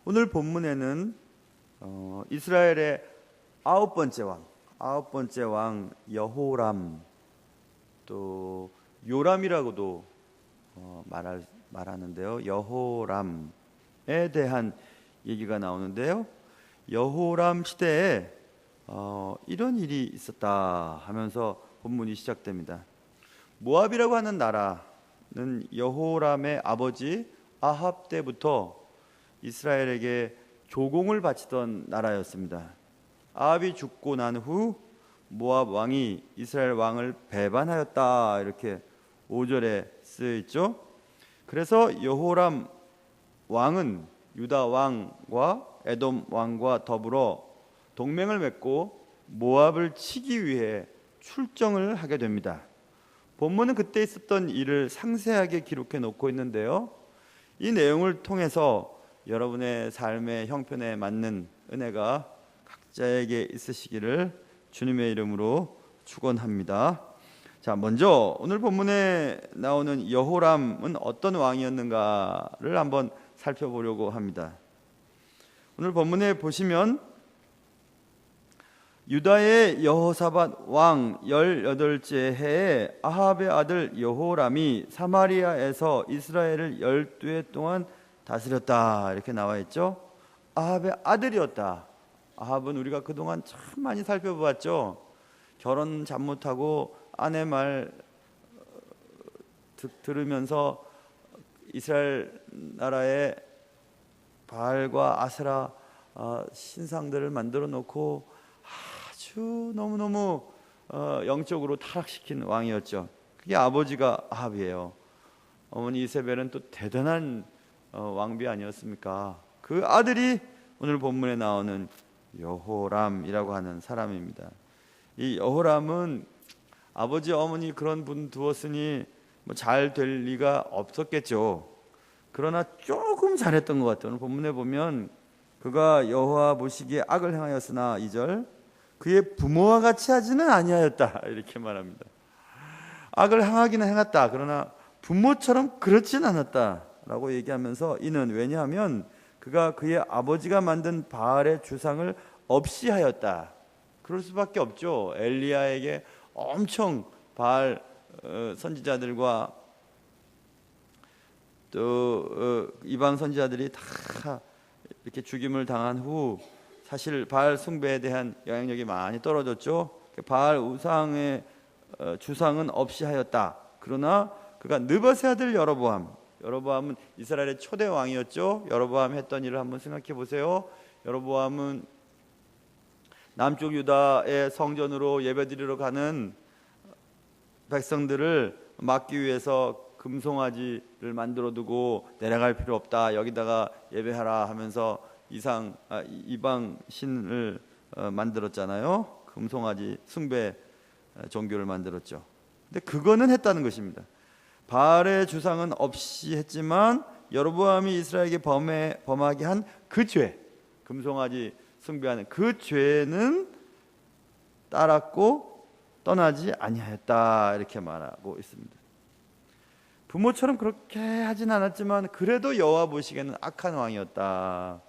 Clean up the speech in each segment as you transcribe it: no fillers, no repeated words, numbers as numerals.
오늘 본문에는 이스라엘의 아홉 번째 왕 여호람, 또 요람이라고도 말하는데요. 여호람에 대한 얘기가 나오는데요. 여호람 시대에 이런 일이 있었다 하면서 본문이 시작됩니다. 모압이라고 하는 나라는 여호람의 아버지 아합 때부터 이스라엘에게 조공을 바치던 나라였습니다. 아합이 죽고 난 후 모압 왕이 이스라엘 왕을 배반하였다, 이렇게 5절에 쓰여 있죠. 그래서 여호람 왕은 유다 왕과 에돔 왕과 더불어 동맹을 맺고 모압을 치기 위해 출정을 하게 됩니다. 본문은 그때 있었던 일을 상세하게 기록해 놓고 있는데요. 이 내용을 통해서 여러분의 삶의 형편에 맞는 은혜가 각자에게 있으시기를 주님의 이름으로 축원합니다. 자, 먼저 오늘 본문에 나오는 여호람은 어떤 왕이었는가를 한번 살펴보려고 합니다. 오늘 본문에 보시면 유다의 여호사밧 왕 18째 해에 아합의 아들 여호람이 사마리아에서 이스라엘을 12해 동안 다스렸다, 이렇게 나와 있죠. 아합의 아들이었다. 아합은 우리가 그동안 참 많이 살펴보았죠. 결혼 잘못하고 아내 말 들으면서 이스라엘 나라에 바알과 아세라 신상들을 만들어 놓고 아주 너무너무 영적으로 타락시킨 왕이었죠. 그게 아버지가 아합이에요. 어머니 이세벨은 또 대단한 왕비 아니었습니까? 그 아들이 오늘 본문에 나오는 여호람이라고 하는 사람입니다. 이 여호람은 아버지 어머니 그런 분 두었으니 잘 될 리가 없었겠죠. 그러나 조금 잘했던 것 같아요. 오늘 본문에 보면 그가 여호와 보시기에 악을 행하였으나 2절 그의 부모와 같이 하지는 아니하였다, 이렇게 말합니다. 악을 행하기는 행했다. 그러나 부모처럼 그렇진 않았다 라고 얘기하면서 이는 왜냐하면 그가 그의 아버지가 만든 바알의 주상을 없이 하였다. 그럴 수밖에 없죠. 엘리야에게 엄청 바알 선지자들과 또 이방 선지자들이 다 이렇게 죽임을 당한 후 사실 바알 숭배에 대한 영향력이 많이 떨어졌죠. 바알 우상의 주상은 없이 하였다. 그러나 그가 느밧의 아들 여로보암은 이스라엘의 초대 왕이었죠. 여로보암 했던 일을 한번 생각해 보세요. 여로보암은 남쪽 유다의 성전으로 예배드리러 가는 백성들을 막기 위해서 금송아지를 만들어 두고 내려갈 필요 없다, 여기다가 예배하라 하면서 이방 신을 만들었잖아요. 금송아지 숭배 종교를 만들었죠. 근데 그거는 했다는 것입니다. 바알의 주상은 없이 했지만 여로보암이 이스라엘에게 범하게 한 그 죄, 금송아지 숭배하는 그 죄는 따랐고 떠나지 아니하였다, 이렇게 말하고 있습니다. 부모처럼 그렇게 하진 않았지만 그래도 여호와 보시기에는 악한 왕이었다.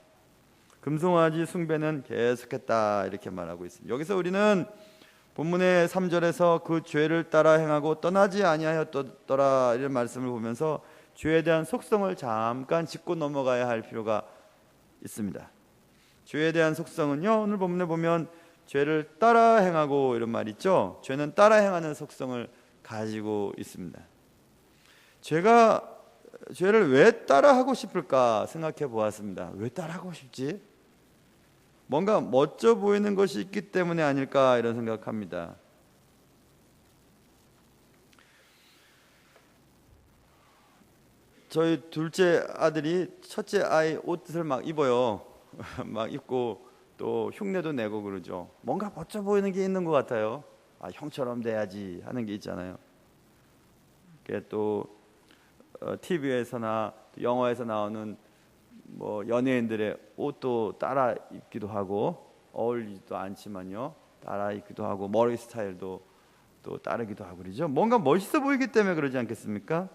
금송아지 숭배는 계속했다, 이렇게 말하고 있습니다. 여기서 우리는 본문의 3절에서 그 죄를 따라 행하고 떠나지 아니하였더라 이런 말씀을 보면서 죄에 대한 속성을 잠깐 짚고 넘어가야 할 필요가 있습니다. 죄에 대한 속성은요, 오늘 본문에 보면 죄를 따라 행하고 이런 말 있죠. 죄는 따라 행하는 속성을 가지고 있습니다. 죄를 왜 따라하고 싶을까 생각해 보았습니다. 왜 따라하고 싶지? 뭔가 멋져 보이는 것이 있기 때문에 아닐까, 이런 생각합니다. 저희 둘째 아들이 첫째 아이 옷을 막 입어요. 막 입고 또 흉내도 내고 그러죠. 뭔가 멋져 보이는 게 있는 것 같아요. 형처럼 돼야지 하는 게 있잖아요. 또 TV에서나 영화에서 나오는 연예인들의 옷도 따라 입기도 하고 어울리지도 않지만요, 따라 입기도 하고 머리 스타일도 또 따르기도 하고 그러죠. 뭔가 멋있어 보이기 때문에 그러지 않겠습니까?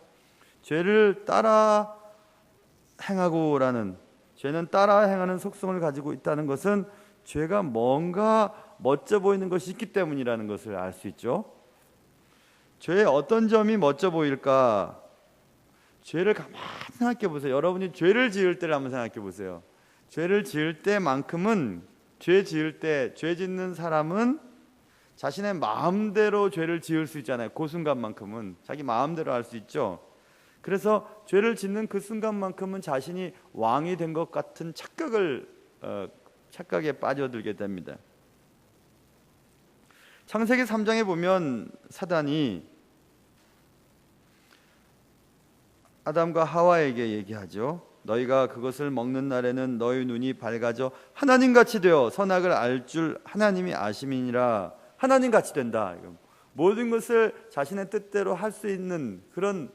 죄를 따라 행하고라는 죄는 따라 행하는 속성을 가지고 있다는 것은 죄가 뭔가 멋져 보이는 것이 있기 때문이라는 것을 알 수 있죠. 죄의 어떤 점이 멋져 보일까? 죄를 가만히 생각해 보세요. 여러분이 죄를 지을 때를 한번 생각해 보세요. 죄를 지을 때만큼은 죄 짓는 사람은 자신의 마음대로 죄를 지을 수 있잖아요. 그 순간만큼은 자기 마음대로 할 수 있죠. 그래서 죄를 짓는 그 순간만큼은 자신이 왕이 된 것 같은 착각에 빠져들게 됩니다. 창세기 3장에 보면 사단이 아담과 하와에게 얘기하죠. 너희가 그것을 먹는 날에는 너희 눈이 밝아져 하나님같이 되어 선악을 알 줄 하나님이 아심이니라. 하나님같이 된다. 모든 것을 자신의 뜻대로 할 수 있는 그런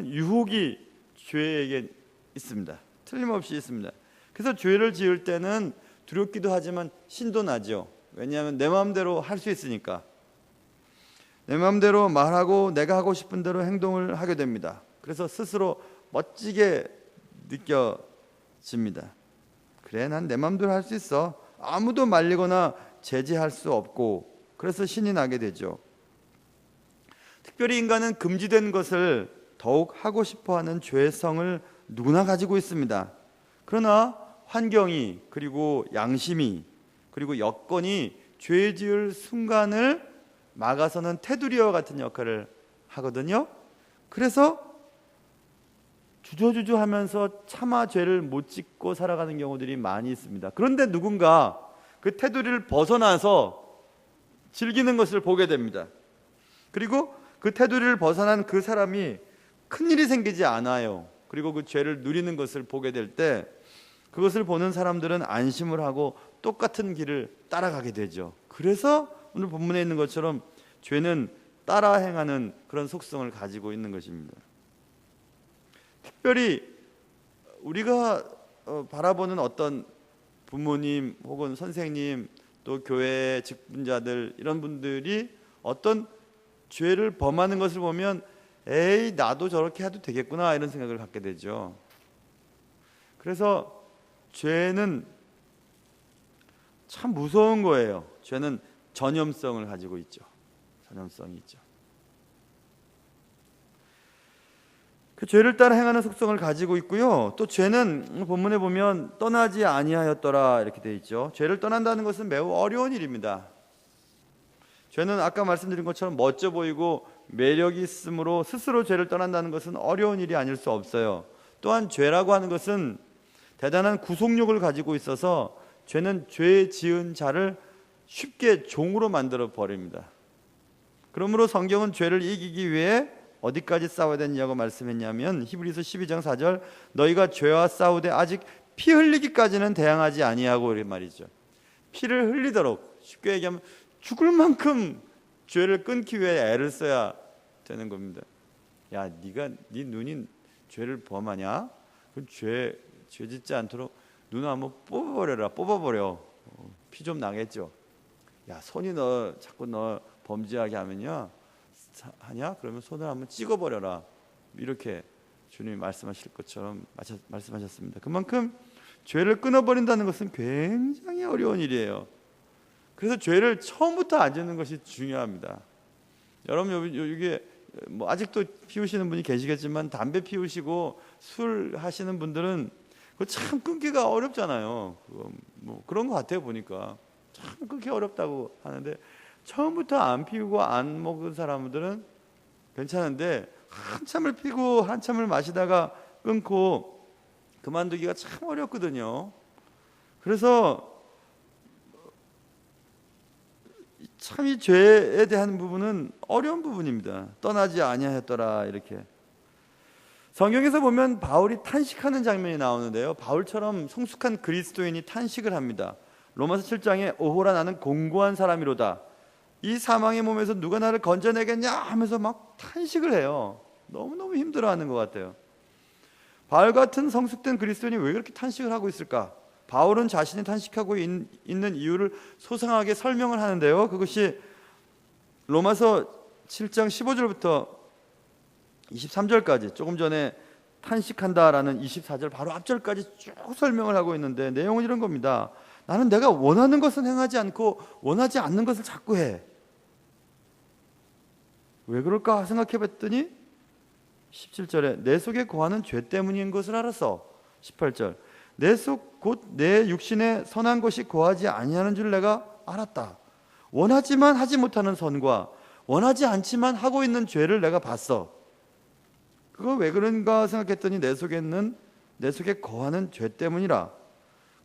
유혹이 죄에게 있습니다. 틀림없이 있습니다. 그래서 죄를 지을 때는 두렵기도 하지만 신도 나죠. 왜냐하면 내 마음대로 할 수 있으니까. 내 마음대로 말하고 내가 하고 싶은 대로 행동을 하게 됩니다. 그래서 스스로 멋지게 느껴집니다. 그래, 난 내 마음대로 할 수 있어. 아무도 말리거나 제지할 수 없고, 그래서 신이 나게 되죠. 특별히 인간은 금지된 것을 더욱 하고 싶어하는 죄성을 누구나 가지고 있습니다. 그러나 환경이, 그리고 양심이, 그리고 여건이 죄 지을 순간을 막아서는 테두리와 같은 역할을 하거든요. 그래서 주저주저 하면서 차마 죄를 못 짓고 살아가는 경우들이 많이 있습니다. 그런데 누군가 그 테두리를 벗어나서 즐기는 것을 보게 됩니다. 그리고 그 테두리를 벗어난 그 사람이 큰일이 생기지 않아요. 그리고 그 죄를 누리는 것을 보게 될 때 그것을 보는 사람들은 안심을 하고 똑같은 길을 따라가게 되죠. 그래서 오늘 본문에 있는 것처럼 죄는 따라 행하는 그런 속성을 가지고 있는 것입니다. 특별히 우리가 바라보는 어떤 부모님 혹은 선생님, 또 교회 직분자들, 이런 분들이 어떤 죄를 범하는 것을 보면 에이, 나도 저렇게 해도 되겠구나, 이런 생각을 갖게 되죠. 그래서 죄는 참 무서운 거예요. 죄는 전염성을 가지고 있죠. 전염성이 있죠. 그 죄를 따라 행하는 속성을 가지고 있고요. 또 죄는 본문에 보면 떠나지 아니하였더라 이렇게 되어 있죠. 죄를 떠난다는 것은 매우 어려운 일입니다. 죄는 아까 말씀드린 것처럼 멋져 보이고 매력이 있으므로 스스로 죄를 떠난다는 것은 어려운 일이 아닐 수 없어요. 또한 죄라고 하는 것은 대단한 구속력을 가지고 있어서 죄는 죄 지은 자를 쉽게 종으로 만들어 버립니다. 그러므로 성경은 죄를 이기기 위해 어디까지 싸워야 되냐고 말씀했냐면 히브리서 12장 4절 너희가 죄와 싸우되 아직 피 흘리기까지는 대항하지 아니하고 이렇게 말이죠. 피를 흘리도록, 쉽게 얘기하면 죽을 만큼 죄를 끊기 위해 애를 써야 되는 겁니다. 야, 네 눈이 죄를 범하냐? 그 죄 짓지 않도록 눈을 한번 뽑아버려. 피 좀 나겠죠. 야, 손이 자꾸 너 범죄하게 하면요, 하냐? 그러면 손을 한번 찍어버려라. 이렇게 주님이 말씀하실 것처럼 말씀하셨습니다. 그만큼 죄를 끊어버린다는 것은 굉장히 어려운 일이에요. 그래서 죄를 처음부터 안 짓는 것이 중요합니다. 여러분, 이게 뭐 아직도 피우시는 분이 계시겠지만 담배 피우시고 술 하시는 분들은 그거 참 끊기가 어렵잖아요. 뭐 그런 것 같아요. 보니까 참 끊기 어렵다고 하는데 처음부터 안 피우고 안 먹은 사람들은 괜찮은데 한참을 피고 한참을 마시다가 끊고 그만두기가 참 어렵거든요. 그래서 참 이 죄에 대한 부분은 어려운 부분입니다. 떠나지 아니하였더라 이렇게. 성경에서 보면 바울이 탄식하는 장면이 나오는데요. 바울처럼 성숙한 그리스도인이 탄식을 합니다. 로마서 7장에 오호라 나는 공고한 사람이로다. 이 사망의 몸에서 누가 나를 건져내겠냐 하면서 막 탄식을 해요. 너무너무 힘들어하는 것 같아요. 바울 같은 성숙된 그리스도인이 왜 그렇게 탄식을 하고 있을까? 바울은 자신이 탄식하고 있는 이유를 소상하게 설명을 하는데요. 그것이 로마서 7장 15절부터 23절까지 조금 전에 탄식한다라는 24절 바로 앞절까지 쭉 설명을 하고 있는데 내용은 이런 겁니다. 나는 내가 원하는 것은 행하지 않고 원하지 않는 것을 자꾸 해. 왜 그럴까 생각해 봤더니 17절에 내 속에 거하는 죄 때문인 것을 알았어. 18절 내 속 곧 내 육신에 선한 것이 거하지 아니하는 줄 내가 알았다. 원하지만 하지 못하는 선과 원하지 않지만 하고 있는 죄를 내가 봤어. 그거 왜 그런가 생각했더니 내 속에 거하는 죄 때문이라.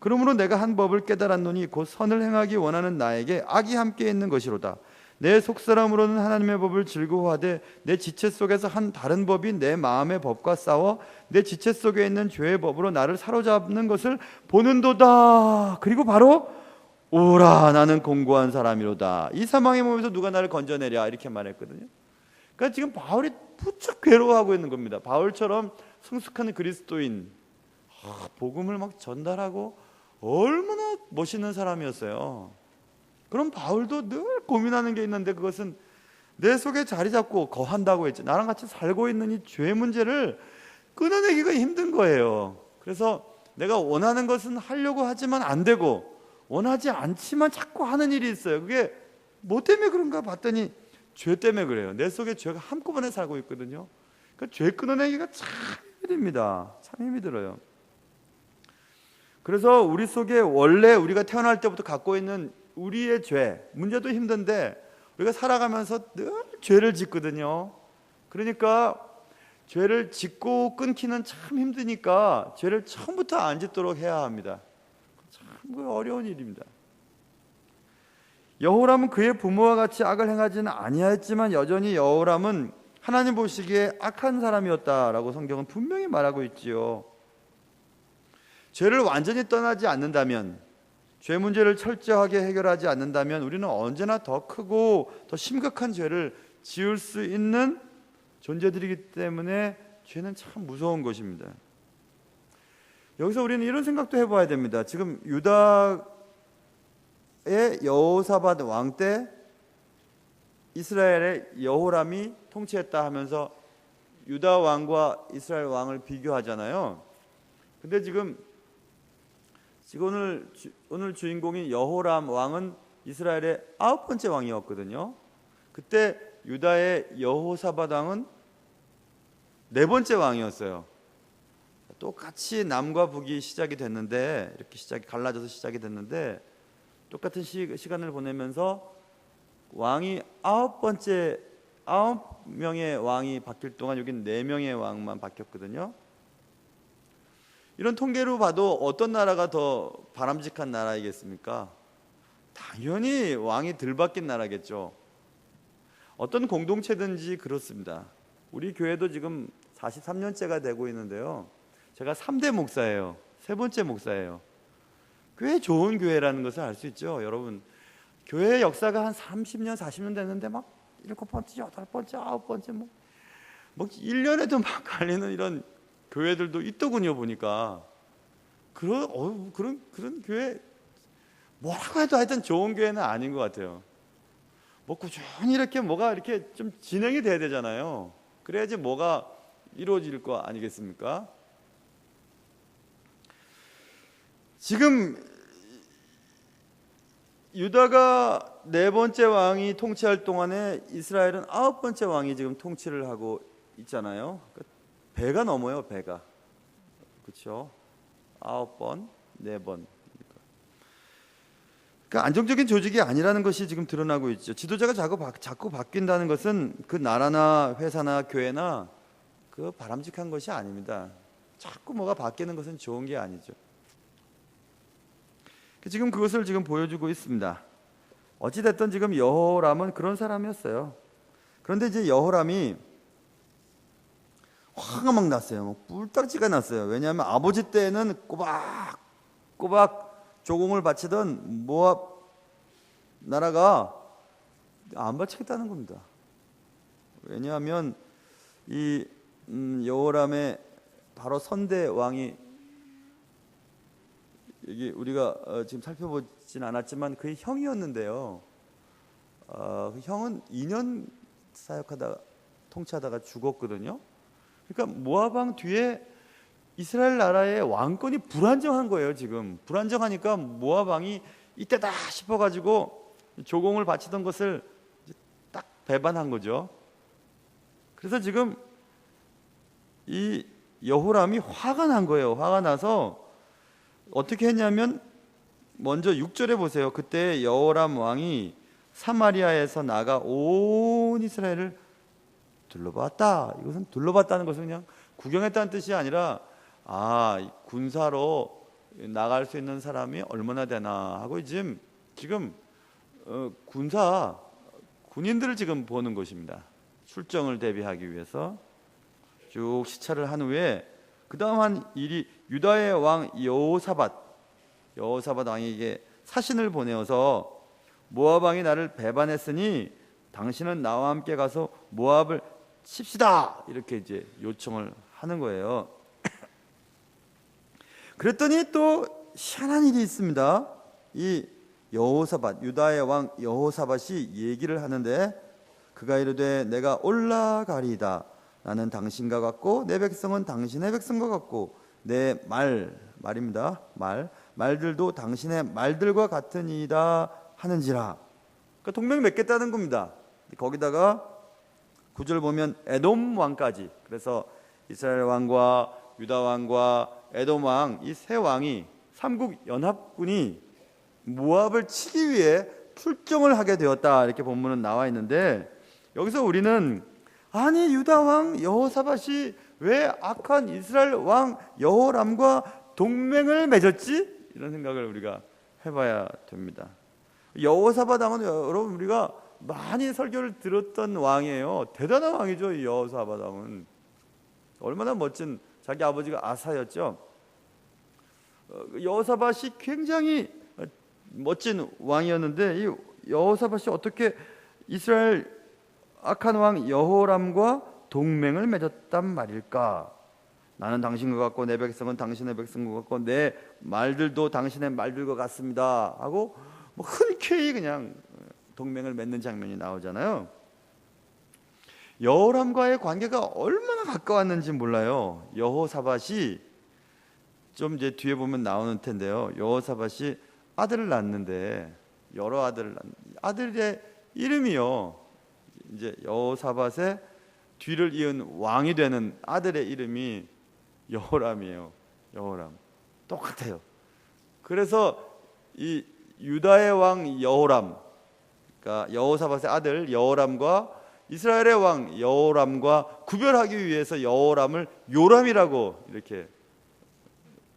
그러므로 내가 한 법을 깨달았노니 곧 선을 행하기 원하는 나에게 악이 함께 있는 것이로다. 내 속사람으로는 하나님의 법을 즐거워하되 내 지체 속에서 한 다른 법이 내 마음의 법과 싸워 내 지체 속에 있는 죄의 법으로 나를 사로잡는 것을 보는도다. 그리고 바로 오라 나는 공고한 사람이로다. 이 사망의 몸에서 누가 나를 건져내랴 이렇게 말했거든요. 그러니까 지금 바울이 부쩍 괴로워하고 있는 겁니다. 바울처럼 성숙한 그리스도인, 복음을 막 전달하고 얼마나 멋있는 사람이었어요. 그럼 바울도 늘 고민하는 게 있는데 그것은 내 속에 자리 잡고 거한다고 했죠. 나랑 같이 살고 있는 이 죄 문제를 끊어내기가 힘든 거예요. 그래서 내가 원하는 것은 하려고 하지만 안 되고 원하지 않지만 자꾸 하는 일이 있어요. 그게 뭐 때문에 그런가 봤더니 죄 때문에 그래요. 내 속에 죄가 한꺼번에 살고 있거든요. 그러니까 죄 끊어내기가 참 힘듭니다. 참 힘이 들어요. 그래서 우리 속에 원래 우리가 태어날 때부터 갖고 있는 우리의 죄, 문제도 힘든데 우리가 살아가면서 늘 죄를 짓거든요. 그러니까 죄를 짓고 끊기는 참 힘드니까 죄를 처음부터 안 짓도록 해야 합니다. 참 어려운 일입니다. 여호람은 그의 부모와 같이 악을 행하지는 아니하였지만 여전히 여호람은 하나님 보시기에 악한 사람이었다라고 성경은 분명히 말하고 있지요. 죄를 완전히 떠나지 않는다면, 죄 문제를 철저하게 해결하지 않는다면 우리는 언제나 더 크고 더 심각한 죄를 지을 수 있는 존재들이기 때문에 죄는 참 무서운 것입니다. 여기서 우리는 이런 생각도 해봐야 됩니다. 지금 유다의 여호사밧 왕 때 이스라엘의 여호람이 통치했다 하면서 유다 왕과 이스라엘 왕을 비교하잖아요. 근데 지금 오늘 주인공인 여호람 왕은 이스라엘의 9번째 왕이었거든요. 그때 유다의 여호사밧 왕은 4번째 왕이었어요. 똑같이 남과 북이 시작이 됐는데 이렇게 갈라져서 시작이 됐는데 똑같은 시간을 보내면서 왕이 9명의 왕이 바뀔 동안 여긴 4명의 왕만 바뀌었거든요. 이런 통계로 봐도 어떤 나라가 더 바람직한 나라이겠습니까? 당연히 왕이 덜 바뀐 나라겠죠. 어떤 공동체든지 그렇습니다. 우리 교회도 지금 43년째가 되고 있는데요. 제가 3대 목사예요. 3번째 목사예요. 꽤 좋은 교회라는 것을 알 수 있죠. 여러분, 교회의 역사가 한 30년, 40년 됐는데 막 7번째, 8번째, 9번째 뭐 1년에도 막 갈리는 이런 교회들도 있더군요. 보니까 그런 교회 뭐라고 해도 하여튼 좋은 교회는 아닌 것 같아요. 뭐 꾸준히 이렇게 뭐가 이렇게 좀 진행이 돼야 되잖아요. 그래야지 뭐가 이루어질 거 아니겠습니까? 지금 유다가 4번째 왕이 통치할 동안에 이스라엘은 9번째 왕이 지금 통치를 하고 있잖아요. 배가 넘어요. 배가. 그렇죠? 9번, 4번. 그러니까 안정적인 조직이 아니라는 것이 지금 드러나고 있죠. 지도자가 자꾸 바뀐다는 것은 그 나라나 회사나 교회나 그 바람직한 것이 아닙니다. 자꾸 뭐가 바뀌는 것은 좋은 게 아니죠. 지금 그것을 지금 보여주고 있습니다. 어찌됐든 지금 여호람은 그런 사람이었어요. 그런데 이제 여호람이 화가 막 났어요. 뿔딱지가 났어요. 왜냐하면 아버지 때는 꼬박꼬박 조공을 바치던 모압 나라가 안 바치겠다는 겁니다. 왜냐하면 이 여호람의 바로 선대 왕이 여기 우리가 지금 살펴보진 않았지만 그의 형이었는데요. 그 형은 2년 통치하다가 죽었거든요. 그러니까 모압 왕 뒤에 이스라엘 나라의 왕권이 불안정한 거예요. 지금 불안정하니까 모압 왕이 이때다 싶어가지고 조공을 바치던 것을 딱 배반한 거죠. 그래서 지금 이 여호람이 화가 난 거예요. 화가 나서 어떻게 했냐면 먼저 6절에 보세요. 그때 여호람 왕이 사마리아에서 나가 온 이스라엘을 둘러봤다. 이것은 둘러봤다는 것은 그냥 구경했다는 뜻이 아니라 군사로 나갈 수 있는 사람이 얼마나 되나 하고 지금 군인들을 지금 보는 것입니다. 출정을 대비하기 위해서 쭉 시찰을 한 후에 그 다음 한 일이 유다의 왕 여호사밧 왕에게 사신을 보내어서 모압 왕이 나를 배반했으니 당신은 나와 함께 가서 모압을 칩시다, 이렇게 이제 요청을 하는 거예요. 그랬더니 또 희한한 일이 있습니다. 이 여호사밧, 유다의 왕 여호사밧이 얘기를 하는데 그가 이르되 내가 올라가리이다. 나는 당신과 같고 내 백성은 당신의 백성과 같고 내 말입니다. 말들도 당신의 말들과 같으니이다 하는지라. 그러니까 동맹 맺겠다는 겁니다. 거기다가 9절 보면 에돔 왕까지, 그래서 이스라엘 왕과 유다 왕과 에돔 왕, 이 세 왕이 삼국 연합군이 모압을 치기 위해 출정을 하게 되었다, 이렇게 본문은 나와 있는데, 여기서 우리는 아니 유다 왕 여호사밧이 왜 악한 이스라엘 왕 여호람과 동맹을 맺었지? 이런 생각을 우리가 해봐야 됩니다. 여호사밧 왕은 여러분 우리가 많이 설교를 들었던 왕이에요. 대단한 왕이죠. 이 여호사밧 왕은 얼마나 멋진, 자기 아버지가 아사였죠. 여호사밧이 굉장히 멋진 왕이었는데 이 여호사밧이 어떻게 이스라엘 악한 왕 여호람과 동맹을 맺었단 말일까? 나는 당신과 같고 내 백성은 당신의 백성과 같고 내 말들도 당신의 말들과 같습니다 하고 흔쾌히 그냥 동맹을 맺는 장면이 나오잖아요. 여호람과의 관계가 얼마나 가까웠는지 몰라요. 여호사밧이 좀 이제 뒤에 보면 나오는 텐데요. 여호사밧이 아들을 낳는데 여러 아들의 이름이요, 이제 여호사밧의 뒤를 이은 왕이 되는 아들의 이름이 여호람이에요. 여호람 똑같아요. 그래서 이 유다의 왕 여호람, 그러니까 여호사밧의 아들 여호람과 이스라엘의 왕 여호람과 구별하기 위해서 여호람을 요람이라고 이렇게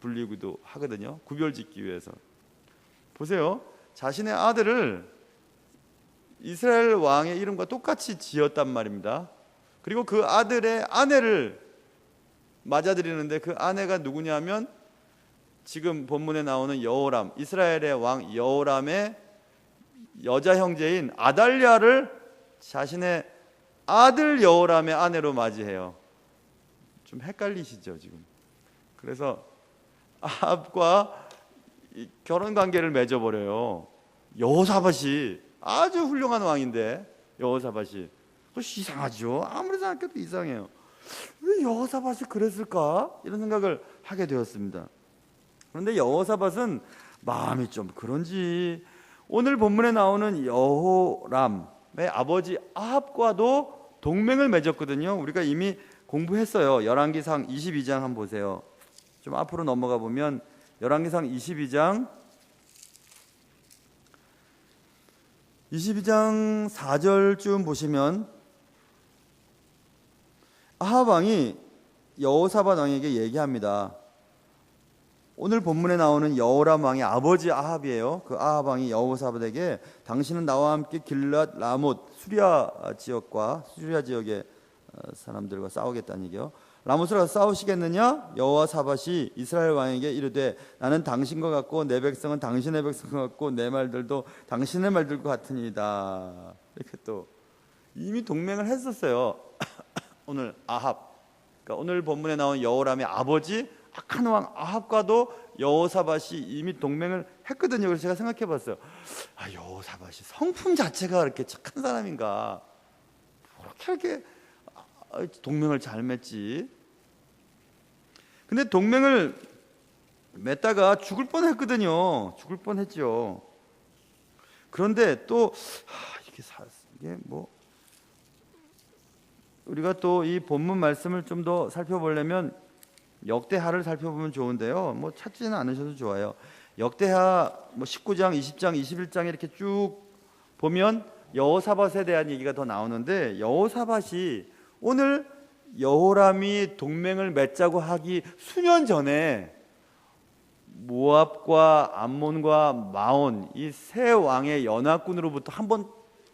불리기도 하거든요. 구별짓기 위해서. 보세요. 자신의 아들을 이스라엘 왕의 이름과 똑같이 지었단 말입니다. 그리고 그 아들의 아내를 맞아들이는데 그 아내가 누구냐면 지금 본문에 나오는 여호람, 이스라엘의 왕 여호람의 여자 형제인 아달랴를 자신의 아들 여호람의 아내로 맞이해요. 좀 헷갈리시죠 지금? 그래서 아합과 결혼 관계를 맺어버려요. 여호사밧이 아주 훌륭한 왕인데, 여호사밧이 이상하죠. 아무리 생각해도 이상해요. 왜 여호사밧이 그랬을까? 이런 생각을 하게 되었습니다. 그런데 여호사밧은 마음이 좀 그런지 오늘 본문에 나오는 여호람의 아버지 아합과도 동맹을 맺었거든요. 우리가 이미 공부했어요. 열왕기상 22장 한번 보세요. 좀 앞으로 넘어가 보면 열왕기상 22장 4절쯤 보시면 아합 왕이 여호사밧 왕에게 얘기합니다. 오늘 본문에 나오는 여호람 왕의 아버지 아합이에요. 그 아합 왕이 여호사밧에게 당신은 나와 함께 길랏 라못 수리아 지역의 사람들과 싸우겠다는 얘기요. 라못을 가서 싸우시겠느냐? 여호사밧이 이스라엘 왕에게 이르되 나는 당신과 같고 내 백성은 당신의 백성과 같고 내 말들도 당신의 말들과 같으니이다. 이렇게 또 이미 동맹을 했었어요. 오늘 아합, 그러니까 오늘 본문에 나온 여호람의 아버지 악한 왕 아합과도 여호사밧이 이미 동맹을 했거든요. 그래서 제가 생각해봤어요. 여호사밧이 성품 자체가 그렇게 착한 사람인가? 그렇게 동맹을 잘 맺지? 근데 동맹을 맺다가 죽을 뻔했거든요. 죽을 뻔했죠. 그런데 또 이게 뭐 우리가 또 이 본문 말씀을 좀 더 살펴보려면 역대하를 살펴보면 좋은데요. 뭐 찾지는 않으셔도 좋아요. 역대하 뭐 19장, 20장, 21장에 이렇게 쭉 보면 여호사밧에 대한 얘기가 더 나오는데, 여호사밧이 오늘 여호람이 동맹을 맺자고 하기 수년 전에 모압과 암몬과 마온 이 세 왕의 연합군으로부터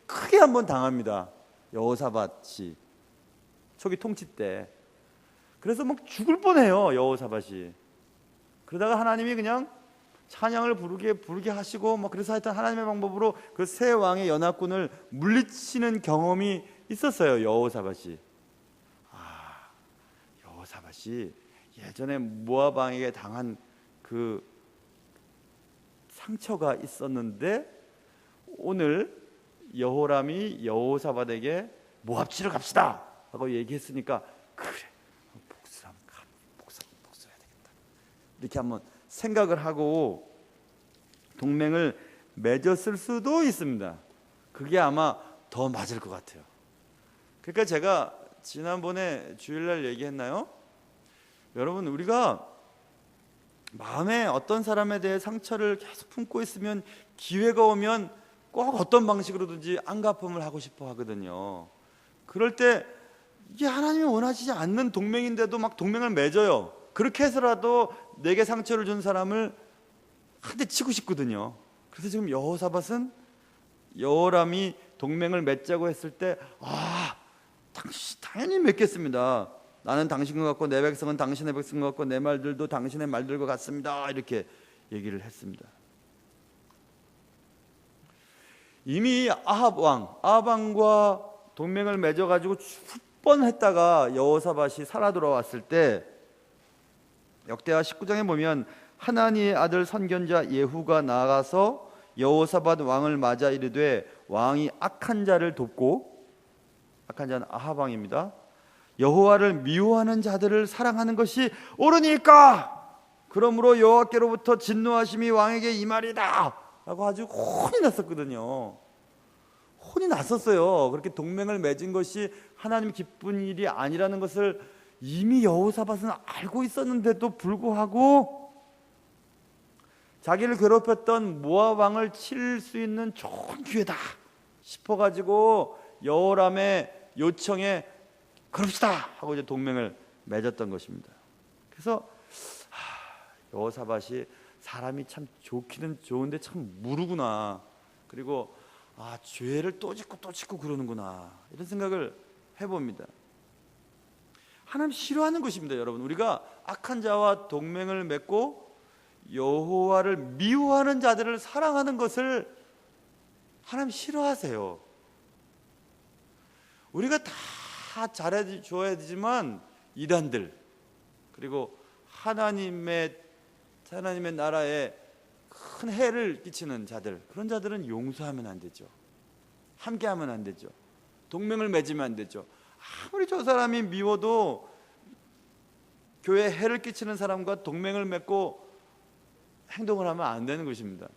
크게 한 번 당합니다. 여호사밧이 초기 통치 때. 그래서 막 죽을 뻔해요, 여호사밧이. 그러다가 하나님이 그냥 찬양을 부르게 하시고, 뭐 그래서 하여튼 하나님의 방법으로 그 세 왕의 연합군을 물리치는 경험이 있었어요, 여호사밧이. 여호사밧이 예전에 모압 왕에게 당한 그 상처가 있었는데, 오늘 여호람이 여호사밧에게 모압 치러 갑시다 하고 얘기했으니까, 그래, 복수해야 되겠다, 이렇게 한번 생각을 하고 동맹을 맺었을 수도 있습니다. 그게 아마 더 맞을 것 같아요. 그러니까 제가 지난번에 주일날 얘기했나요? 여러분, 우리가 마음에 어떤 사람에 대해 상처를 계속 품고 있으면 기회가 오면 꼭 어떤 방식으로든지 안갚음을 하고 싶어 하거든요. 그럴 때 이게 하나님이 원하시지 않는 동맹인데도 막 동맹을 맺어요. 그렇게 해서라도 내게 상처를 준 사람을 한 대 치고 싶거든요. 그래서 지금 여호사밧은 여호람이 동맹을 맺자고 했을 때, 당연히 맺겠습니다. 나는 당신과 같고 내 백성은 당신의 백성과 같고 내 말들도 당신의 말들과 같습니다, 이렇게 얘기를 했습니다. 이미 아합 왕과 동맹을 맺어가지고 죽을 뻔했다가 여호사밧이 살아 돌아왔을 때, 역대하 19장에 보면 하나니의 아들 선견자 예후가 나아가서 여호사밧 왕을 맞아 이르되, 왕이 악한 자를 돕고, 악한 자는 아합 왕입니다. 여호와를 미워하는 자들을 사랑하는 것이 옳으니까 그러므로 여호와께로부터 진노하심이 왕에게 임하리다 라고 아주 혼이 났었거든요. 혼이 났었어요. 그렇게 동맹을 맺은 것이 하나님 기쁜 일이 아니라는 것을 이미 여호사밧은 알고 있었는데도 불구하고 자기를 괴롭혔던 모압 왕을 칠 수 있는 좋은 기회다 싶어가지고 여호람의 요청에 그럽시다 하고 이제 동맹을 맺었던 것입니다. 그래서 여호사밧이 사람이 참 좋기는 좋은데 참 무르구나, 그리고 죄를 또 짓고 그러는구나, 이런 생각을 해봅니다. 하나님 싫어하는 것입니다, 여러분. 우리가 악한 자와 동맹을 맺고 여호와를 미워하는 자들을 사랑하는 것을 하나님 싫어하세요. 우리가 다 잘해줘야 되지만 이단들, 그리고 하나님의 나라에 큰 해를 끼치는 자들, 그런 자들은 용서하면 안 되죠. 함께하면 안 되죠. 동맹을 맺으면 안 되죠. 아무리 저 사람이 미워도 교회에 해를 끼치는 사람과 동맹을 맺고 행동을 하면 안 되는 것입니다.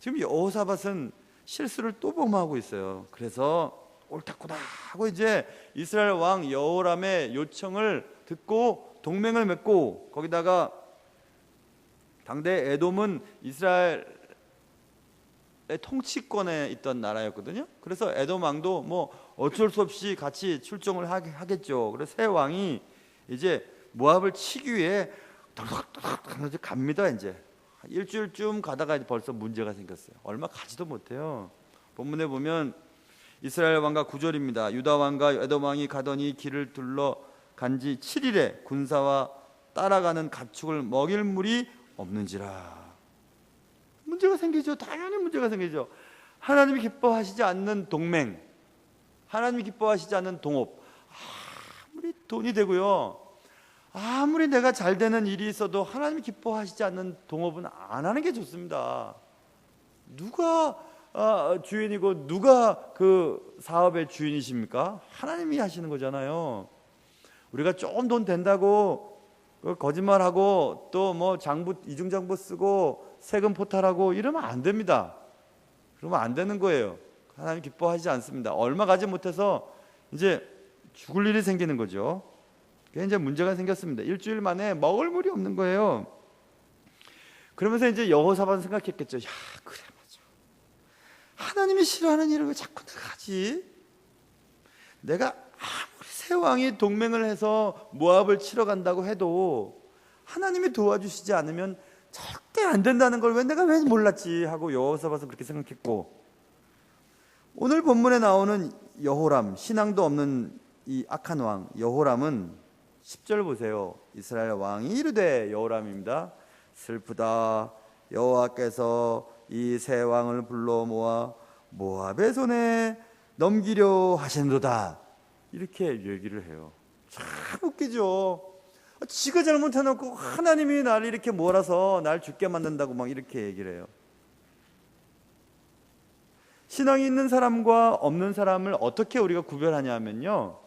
지금 여호사밧은 실수를 또 범하고 있어요. 그래서 옳다구나 하고 이제 이스라엘 왕 여호람의 요청을 듣고 동맹을 맺고, 거기다가 당대 에돔은 이스라엘의 통치권에 있던 나라였거든요. 그래서 에돔 왕도 뭐 어쩔 수 없이 같이 출정을 하겠죠. 그래서 새 왕이 이제 모압을 치기 위해 덜덜덜 갑니다. 이제 일주일쯤 가다가 이제 벌써 문제가 생겼어요. 얼마 가지도 못해요. 본문에 보면 이스라엘 왕과 9절입니다. 유다 왕과 에돔 왕이 가더니 길을 둘러 간지 7일에 군사와 따라가는 가축을 먹일 물이 없는지라. 문제가 생기죠. 당연히 문제가 생기죠. 하나님이 기뻐하시지 않는 동맹, 하나님이 기뻐하시지 않는 동업, 아무리 돈이 되고요, 아무리 내가 잘 되는 일이 있어도 하나님이 기뻐하시지 않는 동업은 안 하는 게 좋습니다. 누가 주인이고 누가 그 사업의 주인이십니까? 하나님이 하시는 거잖아요. 우리가 좀 돈 된다고 거짓말하고 또 뭐 장부 이중장부 쓰고 세금 포탈하고 이러면 안 됩니다. 그러면 안 되는 거예요. 하나님 기뻐하지 않습니다. 얼마 가지 못해서 이제 죽을 일이 생기는 거죠. 그게 이제 문제가 생겼습니다. 일주일 만에 먹을 물이 없는 거예요. 그러면서 이제 여호사밧은 생각했겠죠. 야, 그래 맞아. 하나님이 싫어하는 일을 왜 자꾸 내가 하지? 내가 아무리 새 왕이 동맹을 해서 모압을 치러 간다고 해도 하나님이 도와주시지 않으면 절대 안 된다는 걸 왜 몰랐지 하고 여호사밧은 그렇게 생각했고, 오늘 본문에 나오는 여호람, 신앙도 없는 이 악한 왕 여호람은 10절 보세요. 이스라엘 왕이 이르되, 여호람입니다. 슬프다. 여호와께서 이 새 왕을 불러 모아 모압의 손에 넘기려 하신도다. 이렇게 얘기를 해요. 참 웃기죠. 지가 잘못해놓고 하나님이 날 이렇게 몰아서 날 죽게 만든다고 막 이렇게 얘기를 해요. 신앙이 있는 사람과 없는 사람을 어떻게 우리가 구별하냐면요,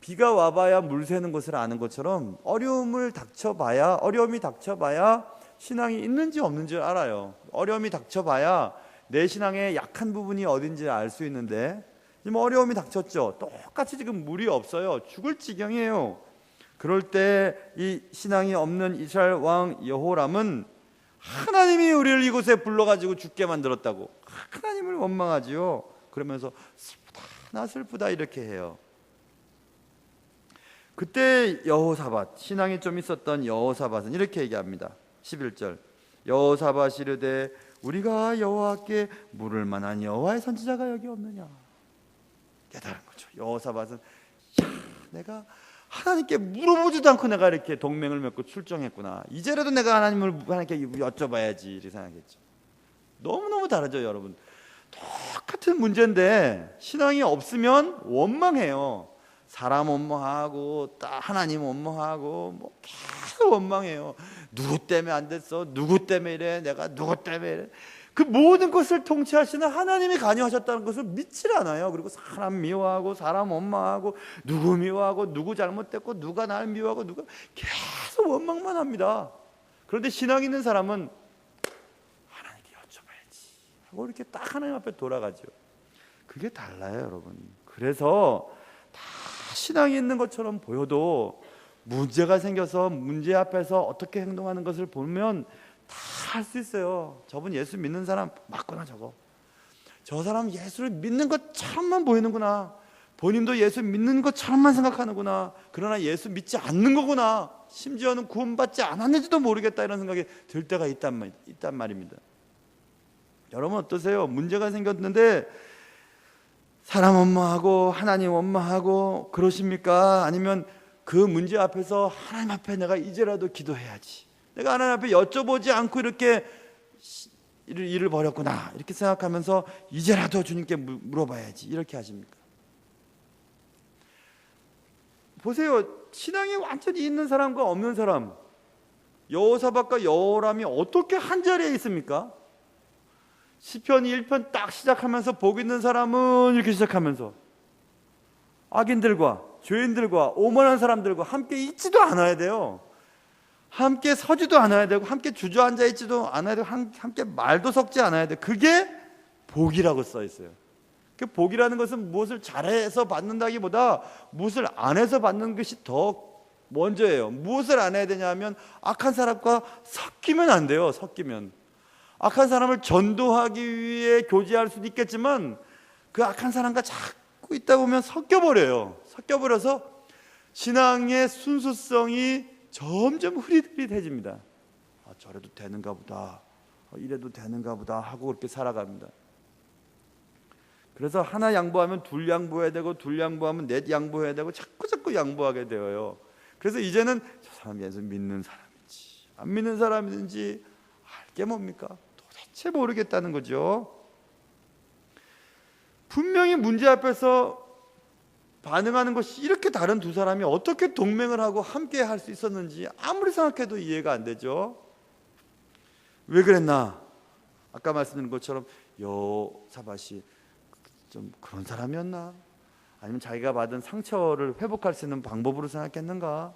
비가 와봐야 물 새는 것을 아는 것처럼 어려움이 닥쳐봐야 신앙이 있는지 없는지 알아요. 어려움이 닥쳐봐야 내 신앙의 약한 부분이 어딘지 알 수 있는데, 지금 어려움이 닥쳤죠. 똑같이 지금 물이 없어요. 죽을 지경이에요. 그럴 때 이 신앙이 없는 이스라엘 왕 여호람은 하나님이 우리를 이곳에 불러가지고 죽게 만들었다고 하나님을 원망하지요. 그러면서 슬프다, 나 슬프다 이렇게 해요. 그때 여호사밧, 신앙이 좀 있었던 여호사밧은 이렇게 얘기합니다. 11절, 여호사밧이 이르되 우리가 여호와께 물을 만한 여호와의 선지자가 여기 없느냐. 깨달은 거죠. 여호사밧은 내가 하나님께 물어보지도 않고 내가 이렇게 동맹을 맺고 출정했구나. 이제라도 내가 하나님께 여쭤봐야지 이렇게 생각했죠. 너무너무 다르죠, 여러분. 똑같은 문제인데 신앙이 없으면 원망해요. 사람 원망하고 하나님 원망하고 뭐 계속 원망해요. 누구 때문에 안 됐어? 누구 때문에 이래? 내가 누구 때문에 이래? 그 모든 것을 통치하시는 하나님이 관여하셨다는 것을 믿질 않아요. 그리고 사람 미워하고 사람 원망하고 누구 미워하고 누구 잘못됐고 누가 날 미워하고 누가 계속 원망만 합니다. 그런데 신앙 있는 사람은 하나님께 여쭤봐야지 하고 이렇게 딱 하나님 앞에 돌아가죠. 그게 달라요, 여러분. 그래서 다 신앙이 있는 것처럼 보여도 문제가 생겨서 문제 앞에서 어떻게 행동하는 것을 보면 다 할 수 있어요. 저분 예수 믿는 사람 맞구나. 저 사람 예수를 믿는 것처럼만 보이는구나. 본인도 예수 믿는 것처럼만 생각하는구나. 그러나 예수 믿지 않는 거구나. 심지어는 구원받지 않았는지도 모르겠다 이런 생각이 들 때가 있단 말입니다. 여러분 어떠세요? 문제가 생겼는데 사람 원망하고 하나님 원망하고 그러십니까? 아니면 그 문제 앞에서 하나님 앞에 내가 이제라도 기도해야지, 내가 하나님 앞에 여쭤보지 않고 이렇게 일을 벌였구나 이렇게 생각하면서 이제라도 주님께 물어봐야지 이렇게 하십니까? 보세요. 신앙이 완전히 있는 사람과 없는 사람, 여호사밧과 여호람이 어떻게 한 자리에 있습니까? 시편 1편 딱 시작하면서 복 있는 사람은 이렇게 시작하면서 악인들과 죄인들과 오만한 사람들과 함께 있지도 않아야 돼요. 함께 서지도 않아야 되고 함께 주저앉아 있지도 않아야 되고 함께 말도 섞지 않아야 돼요. 그게 복이라고 써 있어요. 그 복이라는 것은 무엇을 잘해서 받는다기보다 무엇을 안 해서 받는 것이 더 먼저예요. 무엇을 안 해야 되냐면 악한 사람과 섞이면 안 돼요. 섞이면 악한 사람을 전도하기 위해 교제할 수도 있겠지만 그 악한 사람과 자꾸 있다 보면 섞여버려요. 섞여버려서 신앙의 순수성이 점점 흐릿흐릿해집니다. 저래도 되는가 보다, 이래도 되는가 보다 하고 그렇게 살아갑니다. 그래서 하나 양보하면 둘 양보해야 되고 둘 양보하면 넷 양보해야 되고 자꾸 양보하게 되어요. 그래서 이제는 저 사람이 예수 믿는 사람인지 안 믿는 사람인지 알게 뭡니까? 도대체 모르겠다는 거죠. 분명히 문제 앞에서 반응하는 것이 이렇게 다른 두 사람이 어떻게 동맹을 하고 함께 할 수 있었는지 아무리 생각해도 이해가 안 되죠. 왜 그랬나? 아까 말씀드린 것처럼 여호사밧이 좀 그런 사람이었나? 아니면 자기가 받은 상처를 회복할 수 있는 방법으로 생각했는가?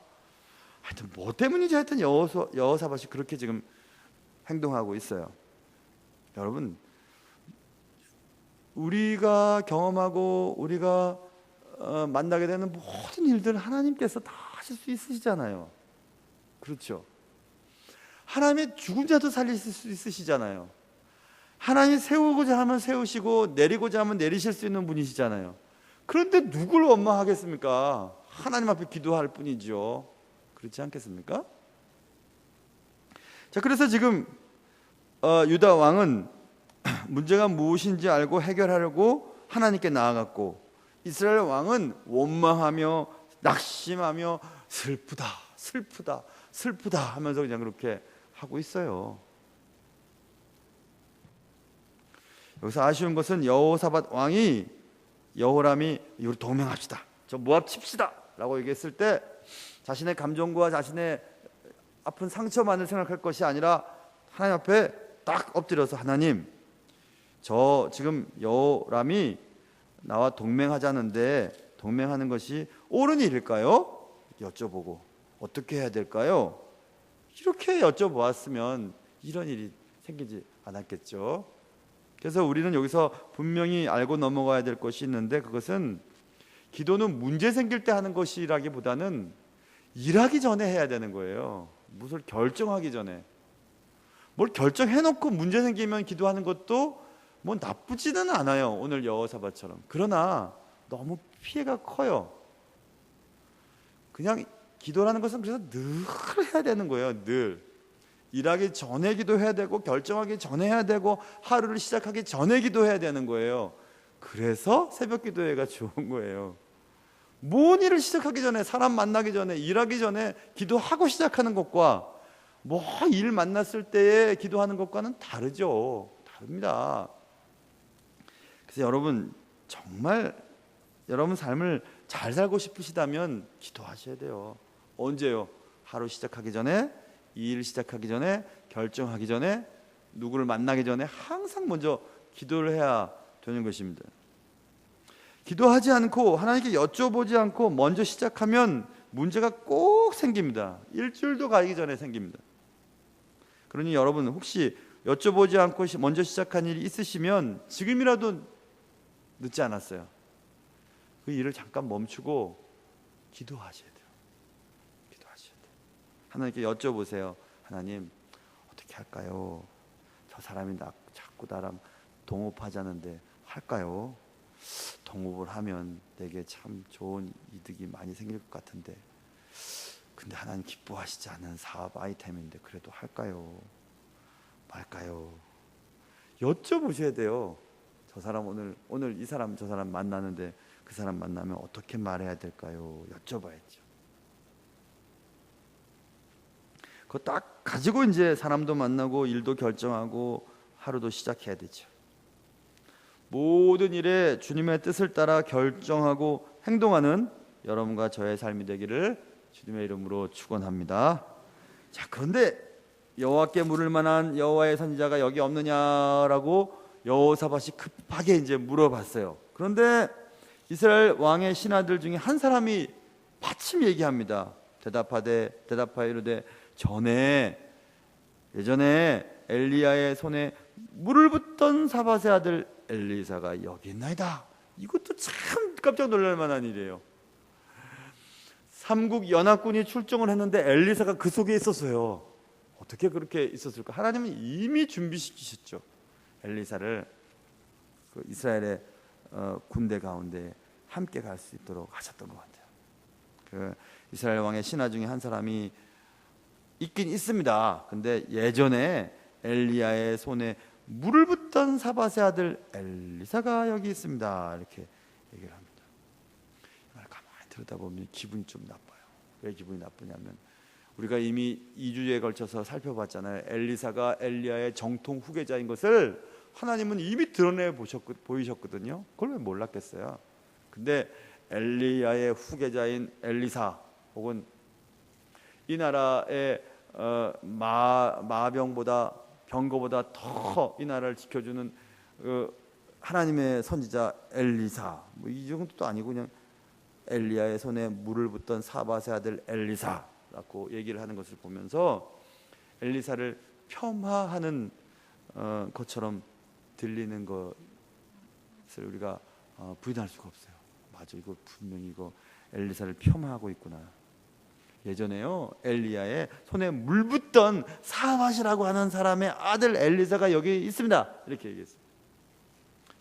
하여튼 뭐 때문인지 하여튼 여호사밧이 그렇게 지금 행동하고 있어요. 여러분, 우리가 경험하고 우리가 만나게 되는 모든 일들 하나님께서 다 하실 수 있으시잖아요. 그렇죠? 하나님의 죽은 자도 살리실 수 있으시잖아요. 하나님이 세우고자 하면 세우시고 내리고자 하면 내리실 수 있는 분이시잖아요. 그런데 누굴 원망하겠습니까? 하나님 앞에 기도할 뿐이죠. 그렇지 않겠습니까? 자, 그래서 지금 유다 왕은 문제가 무엇인지 알고 해결하려고 하나님께 나아갔고, 이스라엘 왕은 원망하며 낙심하며 슬프다 슬프다 슬프다 하면서 그냥 그렇게 하고 있어요. 여기서 아쉬운 것은 여호사밧 왕이 여호람이 우리 동맹합시다, 저 모압 칩시다 라고 얘기했을 때 자신의 감정과 자신의 아픈 상처만을 생각할 것이 아니라 하나님 앞에 딱 엎드려서, 하나님, 저 지금 여호람이 나와 동맹하자는데 동맹하는 것이 옳은 일일까요? 여쭤보고 어떻게 해야 될까요? 이렇게 여쭤보았으면 이런 일이 생기지 않았겠죠. 그래서 우리는 여기서 분명히 알고 넘어가야 될 것이 있는데, 그것은 기도는 문제 생길 때 하는 것이라기보다는 일하기 전에 해야 되는 거예요. 무엇을 결정하기 전에. 뭘 결정해놓고 문제 생기면 기도하는 것도 뭐 나쁘지는 않아요, 오늘 여호사밧처럼. 그러나 너무 피해가 커요. 그냥 기도라는 것은 그래서 늘 해야 되는 거예요. 늘 일하기 전에 기도해야 되고, 결정하기 전에 해야 되고, 하루를 시작하기 전에 기도해야 되는 거예요. 그래서 새벽 기도회가 좋은 거예요. 뭔 일을 시작하기 전에, 사람 만나기 전에, 일하기 전에 기도하고 시작하는 것과 뭐 일 만났을 때에 기도하는 것과는 다르죠. 다릅니다. 그래서 여러분, 정말 여러분 삶을 잘 살고 싶으시다면 기도하셔야 돼요. 언제요? 하루 시작하기 전에, 이 일 시작하기 전에, 결정하기 전에, 누구를 만나기 전에 항상 먼저 기도를 해야 되는 것입니다. 기도하지 않고 하나님께 여쭤보지 않고 먼저 시작하면 문제가 꼭 생깁니다. 일주일도 가기 전에 생깁니다. 그러니 여러분, 혹시 여쭤보지 않고 먼저 시작한 일이 있으시면 지금이라도 늦지 않았어요. 그 일을 잠깐 멈추고 기도하셔야 돼요. 기도하셔야 돼요. 하나님께 여쭤보세요. 하나님, 어떻게 할까요? 저 사람이 자꾸 나랑 동업하자는데 할까요? 동업을 하면 내게 참 좋은 이득이 많이 생길 것 같은데, 근데 하나님 기뻐하시지 않는 사업 아이템인데 그래도 할까요? 말까요? 여쭤보셔야 돼요. 저 사람 오늘 이 사람 저 사람 만나는데 그 사람 만나면 어떻게 말해야 될까요? 여쭤봐야죠. 그거 딱 가지고 이제 사람도 만나고 일도 결정하고 하루도 시작해야 되죠. 모든 일에 주님의 뜻을 따라 결정하고 행동하는 여러분과 저의 삶이 되기를 주님의 이름으로 축원합니다. 자, 그런데 여호와께 물을 만한 여호와의 선지자가 여기 없느냐라고 여호사밧이 급하게 이제 물어봤어요. 그런데 이스라엘 왕의 신하들 중에 한 사람이 마침 얘기합니다. 대답하여 이르되, 예전에 엘리야의 손에 물을 붓던 사밧의 아들 엘리사가 여기 있나이다. 이것도 참 깜짝 놀랄 만한 일이에요. 삼국 연합군이 출정을 했는데 엘리사가 그 속에 있었어요. 어떻게 그렇게 있었을까? 하나님은 이미 준비시키셨죠. 엘리사를 그 이스라엘의 군대 가운데 함께 갈 수 있도록 하셨던 것 같아요. 그 이스라엘 왕의 신하 중에 한 사람이 있긴 있습니다. 근데 예전에 엘리야의 손에 물을 붓던 사밧의 아들 엘리사가 여기 있습니다. 이렇게 얘기를 합니다. 이 말 가만히 들여다보면 기분이 좀 나빠요. 왜 기분이 나쁘냐면, 우리가 이미 2주에 걸쳐서 살펴봤잖아요. 엘리사가 엘리야의 정통 후계자인 것을 하나님은 이미 드러내 보이셨거든요. 그걸 왜 몰랐겠어요? 근데 엘리야의 후계자인 엘리사, 혹은 이 나라의 병거보다 더 이 나라를 지켜주는 하나님의 선지자 엘리사, 뭐 이 정도도 아니고 그냥 엘리야의 손에 물을 붓던 사밧의 아들 엘리사, 라고 얘기를 하는 것을 보면서 엘리사를 폄하하는 것처럼 들리는 것을 우리가 부인할 수가 없어요. 맞아, 이거 분명히 이거 엘리사를 폄하하고 있구나. 예전에요, 엘리야의 손에 물 붓던 사밧이라고 하는 사람의 아들 엘리사가 여기 있습니다, 이렇게 얘기했어요.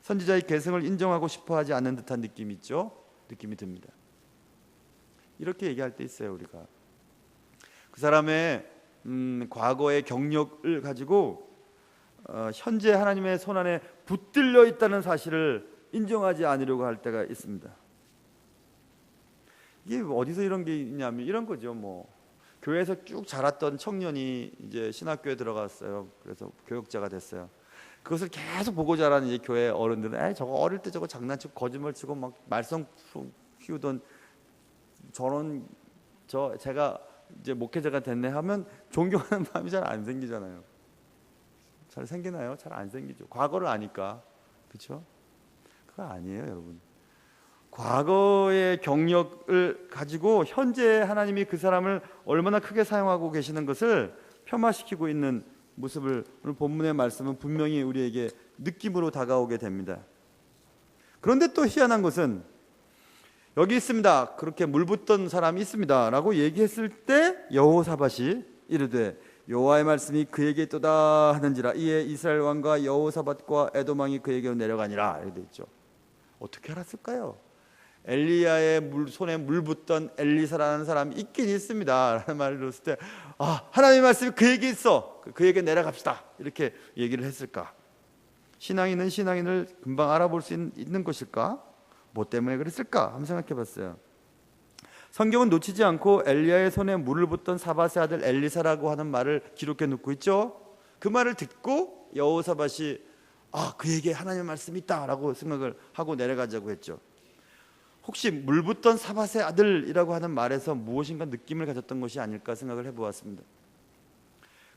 선지자의 계승을 인정하고 싶어하지 않는 듯한 느낌이 있죠. 느낌이 듭니다. 이렇게 얘기할 때 있어요. 우리가 그 사람의 과거의 경력을 가지고 현재 하나님의 손안에 붙들려 있다는 사실을 인정하지 않으려고 할 때가 있습니다. 이게 어디서 이런 게 있냐면 이런 거죠. 뭐 교회에서 쭉 자랐던 청년이 이제 신학교에 들어갔어요. 그래서 교역자가 됐어요. 그것을 계속 보고 자란 이제 교회 어른들은 저거 어릴 때 저거 장난치고 거짓말 치고 막 말썽 피우던 저런 제가 이제 목회자가 됐네 하면 존경하는 마음이 잘 안 생기잖아요. 잘 생기나요? 잘 안 생기죠. 과거를 아니까. 그렇죠? 그거 아니에요, 여러분. 과거의 경력을 가지고 현재 하나님이 그 사람을 얼마나 크게 사용하고 계시는 것을 폄하시키고 있는 모습을 오늘 본문의 말씀은 분명히 우리에게 느낌으로 다가오게 됩니다. 그런데 또 희한한 것은 여기 있습니다, 그렇게 물 붓던 사람이 있습니다 라고 얘기했을 때 여호사밧이 이르되 여호와의 말씀이 그에게 있도다 하는지라 이에 이스라엘 왕과 여호사밧과 에돔 왕이 그에게로 내려가니라 이렇게 되어 있죠. 어떻게 알았을까요? 엘리야의 손에 물 붓던 엘리사라는 사람이 있긴 있습니다 라는 말을 들었을 때 하나님의 말씀이 그에게 있어, 그에게 내려갑시다 이렇게 얘기를 했을까? 신앙인은 신앙인을 금방 알아볼 수 있는 것일까? 뭐 때문에 그랬을까? 한번 생각해 봤어요. 성경은 놓치지 않고 엘리야의 손에 물을 붓던 사밧의 아들 엘리사라고 하는 말을 기록해 놓고 있죠. 그 말을 듣고 여호사밧이 그에게 하나님의 말씀이 있다라고 생각을 하고 내려가자고 했죠. 혹시 물 붓던 사밧의 아들이라고 하는 말에서 무엇인가 느낌을 가졌던 것이 아닐까 생각을 해보았습니다.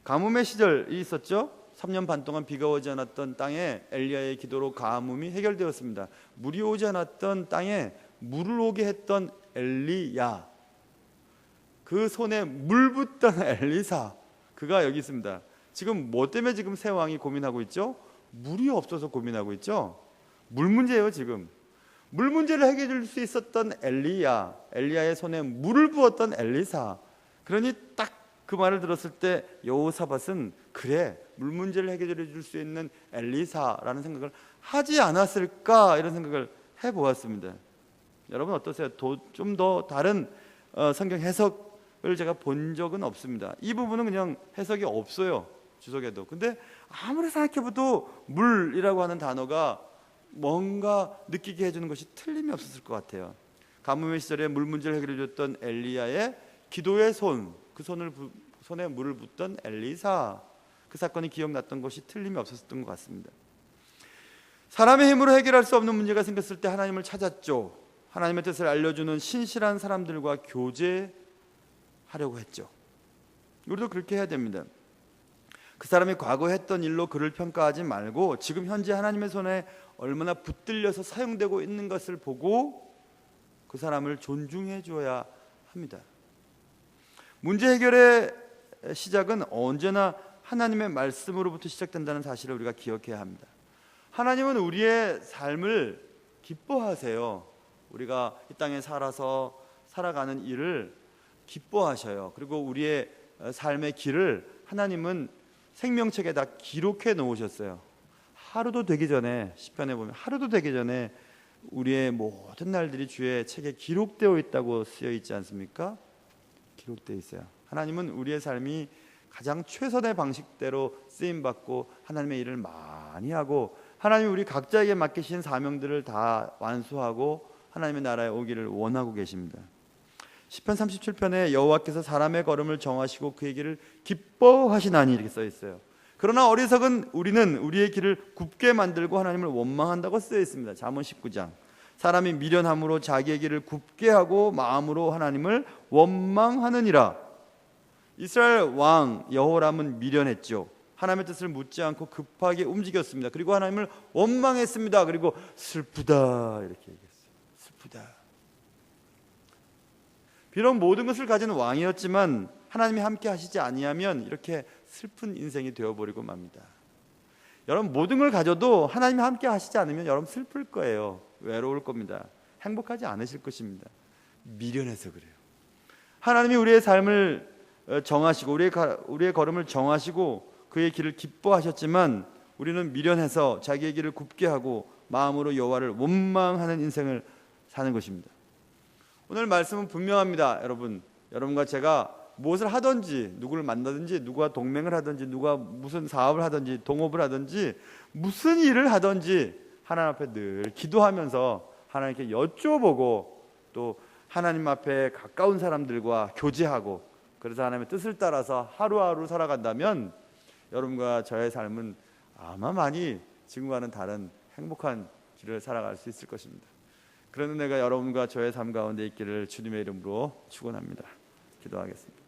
가뭄의 시절이 있었죠. 3년 반 동안 비가 오지 않았던 땅에 엘리야의 기도로 가뭄이 해결되었습니다. 물이 오지 않았던 땅에 물을 오게 했던 엘리야, 그 손에 물 붓던 엘리사, 그가 여기 있습니다. 지금 뭐 때문에 지금 새 왕이 고민하고 있죠? 물이 없어서 고민하고 있죠. 물 문제예요. 지금 물 문제를 해결해 줄 수 있었던 엘리야의 손에 물을 부었던 엘리사. 그러니 딱 그 말을 들었을 때 여호사밧은 그래, 물 문제를 해결해 줄 수 있는 엘리사라는 생각을 하지 않았을까, 이런 생각을 해보았습니다. 여러분 어떠세요? 좀 더 다른 성경 해석을 제가 본 적은 없습니다. 이 부분은 그냥 해석이 없어요, 주석에도. 근데 아무리 생각해봐도 물이라고 하는 단어가 뭔가 느끼게 해주는 것이 틀림이 없었을 것 같아요. 가뭄의 시절에 물 문제를 해결해 줬던 엘리야의 기도의 그 손에 물을 붓던 엘리사, 그 사건이 기억났던 것이 틀림이 없었던 것 같습니다. 사람의 힘으로 해결할 수 없는 문제가 생겼을 때 하나님을 찾았죠. 하나님의 뜻을 알려주는 신실한 사람들과 교제하려고 했죠. 우리도 그렇게 해야 됩니다. 그 사람이 과거에 했던 일로 그를 평가하지 말고 지금 현재 하나님의 손에 얼마나 붙들려서 사용되고 있는 것을 보고 그 사람을 존중해 줘야 합니다. 문제 해결의 시작은 언제나 하나님의 말씀으로부터 시작된다는 사실을 우리가 기억해야 합니다. 하나님은 우리의 삶을 기뻐하세요. 우리가 이 땅에 살아가는 일을 기뻐하셔요. 그리고 우리의 삶의 길을 하나님은 생명책에 다 기록해 놓으셨어요. 하루도 되기 전에, 시편에 보면 하루도 되기 전에 우리의 모든 날들이 주의 책에 기록되어 있다고 쓰여 있지 않습니까? 기록되어 있어요. 하나님은 우리의 삶이 가장 최선의 방식대로 쓰임받고 하나님의 일을 많이 하고 하나님이 우리 각자에게 맡기신 사명들을 다 완수하고 하나님의 나라에 오기를 원하고 계십니다. 시편 37편에 여호와께서 사람의 걸음을 정하시고 그의 길을 기뻐하시나니 이렇게 써 있어요. 그러나 어리석은 우리는 우리의 길을 굽게 만들고 하나님을 원망한다고 쓰여 있습니다. 잠언 19장. 사람이 미련함으로 자기의 길을 굽게 하고 마음으로 하나님을 원망하느니라. 이스라엘 왕 여호람은 미련했죠. 하나님의 뜻을 묻지 않고 급하게 움직였습니다. 그리고 하나님을 원망했습니다. 그리고 슬프다 이렇게 얘기했어요. 슬프다. 비록 모든 것을 가진 왕이었지만 하나님이 함께 하시지 아니하면 이렇게 슬픈 인생이 되어버리고 맙니다. 여러분, 모든 걸 가져도 하나님이 함께 하시지 않으면 여러분 슬플 거예요. 외로울 겁니다. 행복하지 않으실 것입니다. 미련해서 그래요. 하나님이 우리의 삶을 정하시고 우리의 걸음을 정하시고 그의 길을 기뻐하셨지만 우리는 미련해서 자기의 길을 굽게 하고 마음으로 여호와를 원망하는 인생을 사는 것입니다. 오늘 말씀은 분명합니다. 여러분과 제가 무엇을 하든지, 누구를 만나든지, 누구와 동맹을 하든지, 누가 무슨 사업을 하든지, 동업을 하든지, 무슨 일을 하든지 하나님 앞에 늘 기도하면서 하나님께 여쭤보고 또 하나님 앞에 가까운 사람들과 교제하고 그래서 하나님의 뜻을 따라서 하루하루 살아간다면 여러분과 저의 삶은 아마 많이 지금과는 다른 행복한 길을 살아갈 수 있을 것입니다. 그런 은혜가 여러분과 저의 삶 가운데 있기를 주님의 이름으로 축원합니다. 기도하겠습니다.